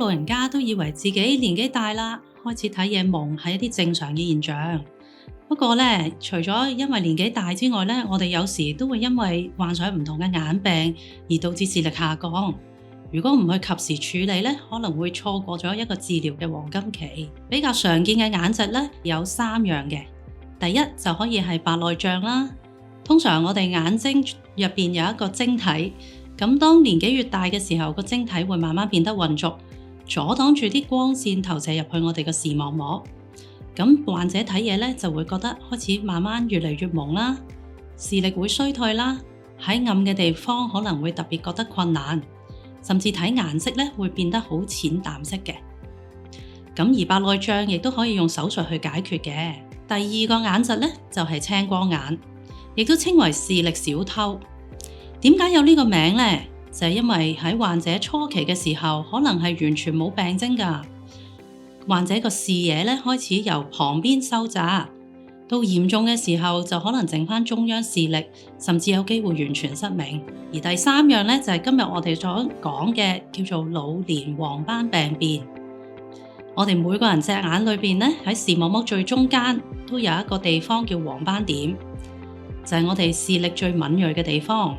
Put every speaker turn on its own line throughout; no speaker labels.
老人家都以為自己年紀大啦，開始睇嘢矇係一啲正常嘅現象。不過呢，除咗因為年紀大之外呢，我哋有時都會因為患上唔同嘅眼病而導致視力下降。如果唔去及時處理呢，可能會錯過咗一個治療嘅黃金期。比較常見嘅眼疾呢，有3樣嘅。第一就可以係白內障啦。通常我哋眼睛入邊有一個晶體，咁當年紀越大嘅時候，個晶體會慢慢變得混濁，阻擋住啲光線投射入去我哋嘅視網膜。咁患者睇嘢咧就會覺得開始慢慢越嚟越朦啦，視力會衰退啦，喺暗嘅地方可能會特別覺得困難，甚至睇顏色咧會變得好淺淡色嘅。咁而白內障亦都可以用手術去解決嘅。第二個眼疾咧就係青光眼，亦都稱為視力小偷。點解有呢個名呢？就係因為喺患者初期嘅時候，可能係完全冇病徵㗎。患者個視野咧開始由旁邊收窄，到嚴重嘅時候就可能剩返中央視力，甚至有機會完全失明。而第3樣咧就係今日我哋所講嘅叫做老年黃斑病變。我哋每個人隻眼裏邊咧喺視網膜最中間都有一個地方叫黃斑點，就係我哋視力最敏銳嘅地方。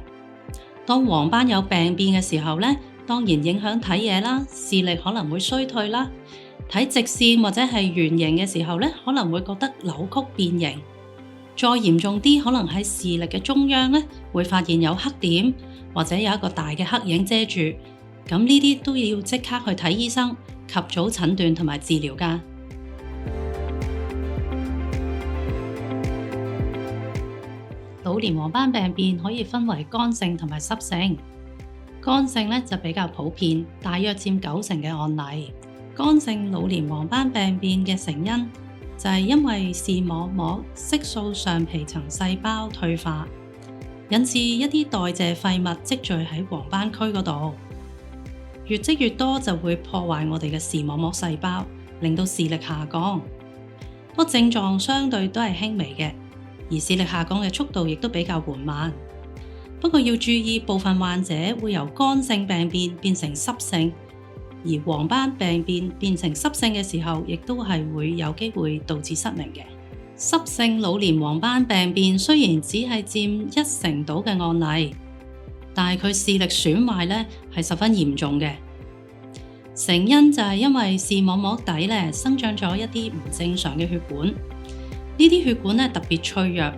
當黃斑有病變嘅時候咧，當然影響睇嘢啦，視力可能會衰退啦。睇直線或者係圓形嘅時候咧，可能會覺得扭曲變形。再嚴重啲，可能喺視力嘅中央咧，會發現有黑點或者有一個大嘅黑影遮住。咁呢啲都要即刻去睇醫生，及早診斷同埋治療㗎。老年黃斑病變可以分為乾性同埋濕性。乾性咧就比較普遍，大約佔90%嘅案例。乾性老年黃斑病變嘅成因就係因為視網膜色素上皮層細胞退化，引致一啲代謝廢物積聚喺黃斑區嗰度，越積越多就會破壞我哋嘅視網膜細胞，令到視力下降。不過症狀相對都係輕微嘅，而視力下降嘅速度亦都比較緩慢。不過要注意，部分患者會由乾性病變變成濕性。而黃斑病變變成濕性嘅時候，亦都係會有機會導致失明嘅。濕性老年黃斑病變雖然只係佔1%到嘅案例，但係佢視力損壞咧係十分嚴重嘅。成因就係因為視網膜底咧生長咗一啲唔正常嘅血管，呢啲血管咧特別脆弱，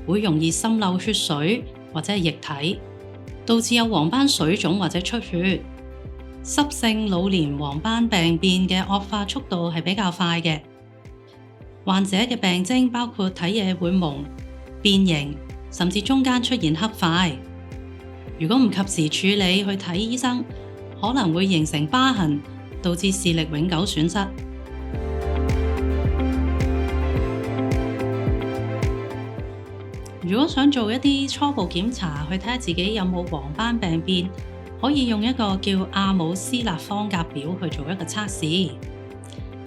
會容易滲漏血水或者係液體，導致有黃斑水腫或者出血。濕性老年黃斑病變嘅惡化速度係比較快嘅，患者嘅病徵包括睇嘢會矇、變形，甚至中間出現黑塊。如果唔及時處理去睇醫生，可能會形成疤痕，導致視力永久損失。如果想做一啲初步檢查，去睇下自己有冇黃斑病變，可以用一個叫阿姆斯勒方格表去做一個測試。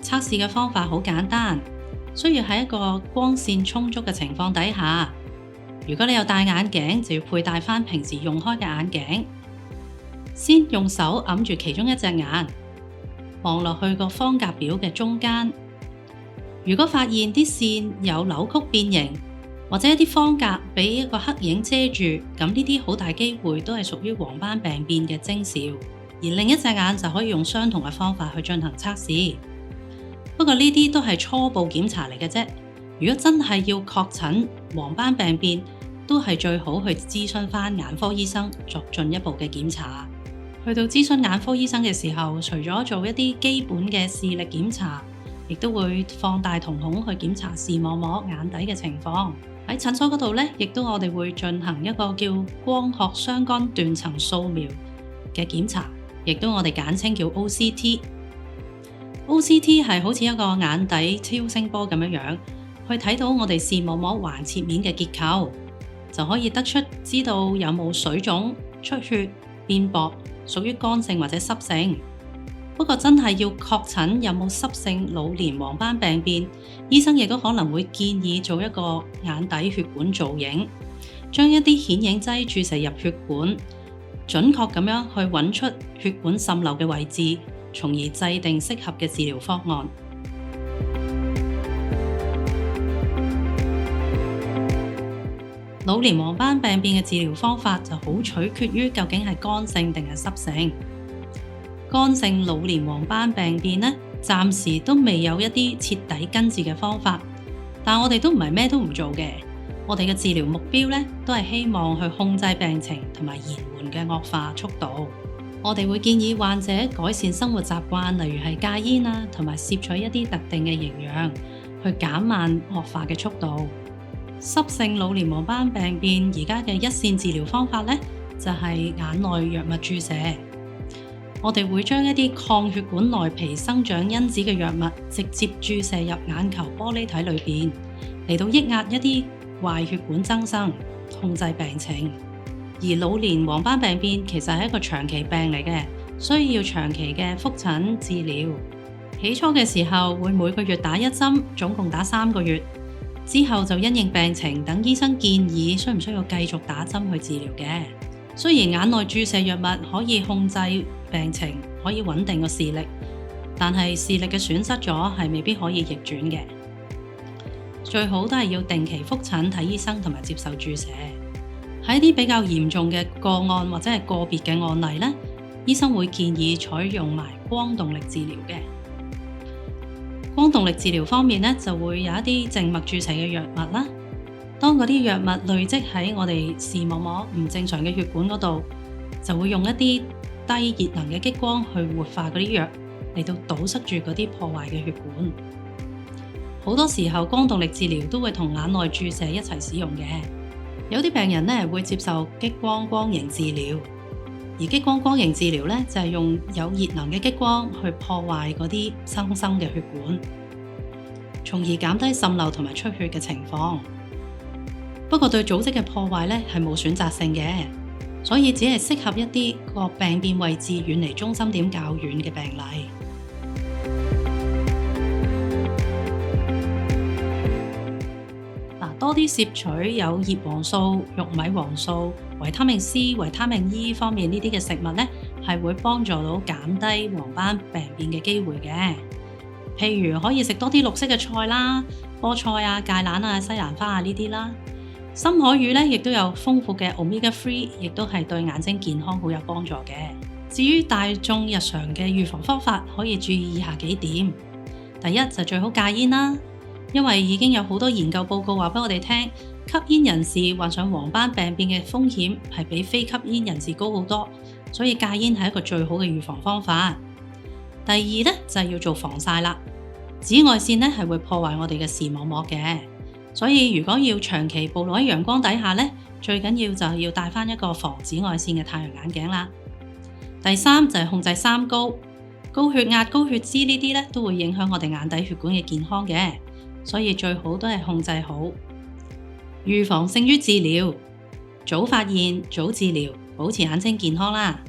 測試嘅方法好簡單，需要喺一個光線充足嘅情況底下。如果你有戴眼鏡，就要佩戴返平時用開嘅眼鏡。先用手揞住其中一隻眼，望落去個方格表嘅中間。如果發現啲線有扭曲變形，或者一啲方格俾一個黑影遮住，咁呢啲好大機會都係屬於黃斑病變嘅徵兆。而另一隻眼就可以用相同嘅方法去進行測試。不過呢啲都係初步檢查嚟嘅啫。如果真係要確診黃斑病變，都係最好去諮詢返眼科醫生作進一步嘅檢查。去到諮詢眼科醫生嘅時候，除咗做一啲基本嘅視力檢查，亦都會放大瞳孔去檢查視網膜眼底嘅情況。喺診所嗰度咧，亦都我哋會進行一個叫光學雙肝斷層掃描嘅檢查，亦都我哋簡稱叫 OCT。OCT 係好似一個眼底超聲波咁樣，去睇到我哋視網膜橫切面嘅結構，就可以得出知道有冇水腫、出血、變薄，屬於乾性或者濕性。不過真係要確診有冇濕性老年黃斑病變，醫生亦都可能會建議做一個眼底血管造影，將一啲顯影劑注射入血管，準確咁樣去揾出血管滲漏嘅位置，從而制定適合嘅治療方案。老年黃斑病變嘅治療方法就好取決於究竟係乾性定係濕性。乾性老年黃斑病變呢，暫時都未有一啲徹底根治嘅方法，但我哋都唔係咩都唔做嘅。我哋嘅治療目標呢，都係希望去控制病情同埋延緩嘅惡化速度。我哋會建議患者改善生活習慣，例如係戒煙啊，同埋攝取一啲特定嘅營養，去減慢惡化嘅速度。濕性老年黃斑病變而家嘅一線治療方法呢，就係眼內藥物注射。我哋會將一啲抗血管內皮生長因子嘅藥物直接注射入眼球玻璃體裏邊，嚟到抑壓一啲壞血管增生，控制病情。而老年黃斑病變其實係一個長期病嚟嘅，需要長期嘅覆診治療。起初嘅時候會每個月打1針，總共打3個月。之後就因應病情，等醫生建議需唔需要繼續打針去治療嘅。雖然眼內注射藥物可以控制病情，可以穩定個視力，但係視力嘅損失咗係未必可以逆轉嘅。最好都係要定期覆診睇醫生同埋接受注射。喺啲比較嚴重嘅個案或者係個別嘅案例呢，醫生會建議採用埋光動力治療嘅。光動力治療方面呢，就會有一啲靜脈注射嘅藥物啦。當嗰啲藥物累積喺我哋視網膜唔正常嘅血管嗰度，就會用一啲低熱能嘅激光去活化嗰啲藥，嚟到堵塞住嗰啲破壞嘅血管。好多時候光動力治療都會同眼內注射一齊使用嘅。有啲病人呢會接受激光光型治療。而激光光型治療呢，就係用有熱能嘅激光去破壞嗰啲新生嘅血管，從而減低滲漏同埋出血嘅情況。不過對組織嘅破壞呢，係冇選擇性嘅，所以只係適合一啲個病變位置遠離中心點較遠嘅病例。多啲攝取有葉黃素、玉米黃素、維他命 C、維他命 E 方面呢啲嘅食物呢，係會幫助到減低黃斑病變嘅機會嘅。譬如可以食多啲綠色嘅菜啦，菠菜啊、芥蘭啊、西蘭花啊呢啲啦。深海魚呢，亦都有豐富嘅 Omega 3，亦都係對眼睛健康好有幫助嘅。至於大眾日常嘅預防方法，可以注意以下幾點。第一就最好戒煙啦。因為已經有好多研究報告話俾我哋聽，吸煙人士患上黃斑病變嘅風險係比非吸煙人士高好多，所以戒煙係一個最好嘅預防方法。第二呢，就係要做防曬啦，紫外線呢係會破壞我哋嘅視網膜嘅，所以如果要長期暴露喺陽光底下呢，最緊要就係要戴翻一個防紫外線嘅太陽眼鏡啦。第三就係控制三高，高血壓、高血脂呢啲呢都會影響我哋眼底血管嘅健康嘅。所以最好都係控制好，預防勝於治療，早發現早治療，保持眼睛健康啦。